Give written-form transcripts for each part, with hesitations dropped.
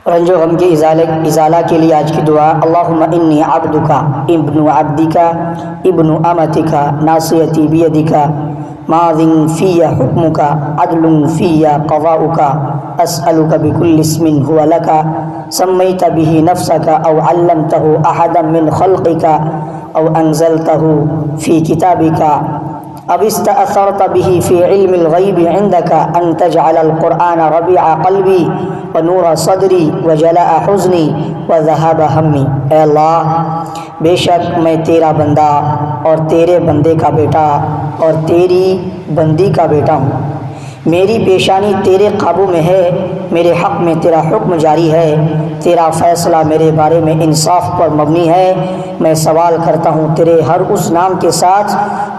رنج و غم کے ازالہ کے لیے آج کی دعا: اللہم انی عبدکا ابن عبدکا ابن امتکا ناصیتی بیدکا ماض فی حکمکا عدل فی قضاؤکا اسألک بکل اسم هو لکا سمیت به نفسکا او علمته احدا من خلقکا او انزلته فی کتابکا او استأثرت به فی علم الغیب عندک ان تجعل القرآن ربیع قلبی ونور صدری وجلاء حزنی وذہاب ہمی۔ اے اللہ، بے شک میں تیرا بندہ اور تیرے بندے کا بیٹا اور تیری بندی کا بیٹا ہوں، میری پیشانی تیرے قابو میں ہے، میرے حق میں تیرا حکم جاری ہے، تیرا فیصلہ میرے بارے میں انصاف پر مبنی ہے۔ میں سوال کرتا ہوں تیرے ہر اس نام کے ساتھ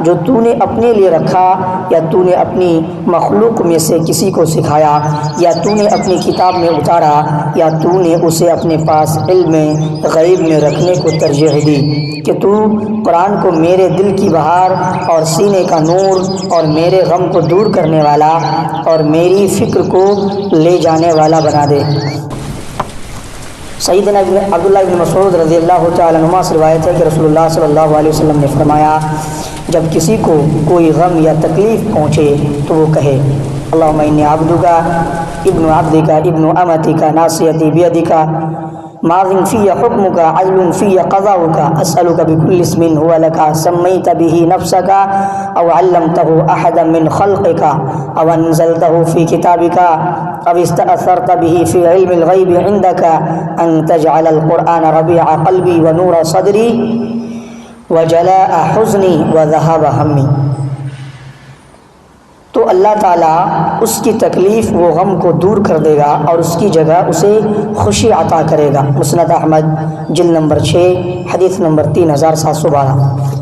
جو تو نے اپنے لیے رکھا، یا تو نے اپنی مخلوق میں سے کسی کو سکھایا، یا تو نے اپنی کتاب میں اتارا، یا تو نے اسے اپنے پاس علم غیب میں رکھنے کو ترجیح دی، کہ تو قرآن کو میرے دل کی بہار اور سینے کا نور اور میرے غم کو دور کرنے والا اور میری فکر کو لے جانے والا بنا دے۔ سیدنا عبداللہ بن مسعود رضی اللہ تعالیٰ عنہ سے روایت ہے کہ رسول اللہ صلی اللہ علیہ وسلم نے فرمایا، جب کسی کو کوئی غم یا تکلیف پہنچے تو وہ کہے: اللہم انی عبدکا ابن عبدکا ابن امتکا ناصیتی بیدکا ماض فی حکمکا عدل فی قضاؤکا اسألک بکل اسم هو لکا سمیت به نفسکا او علمته احدا من خلقکا او انزلته فی کتابکا او استأثرت به فی علم الغیب عندک ان تجعل القرآن ربیع قلبی ونور صدری وجلاء حزنی وذہاب ہمی۔ تو اللہ تعالیٰ اس کی تکلیف و غم کو دور کر دے گا اور اس کی جگہ اسے خوشی عطا کرے گا۔ مسند احمد جلد نمبر 6 حدیث نمبر 3712۔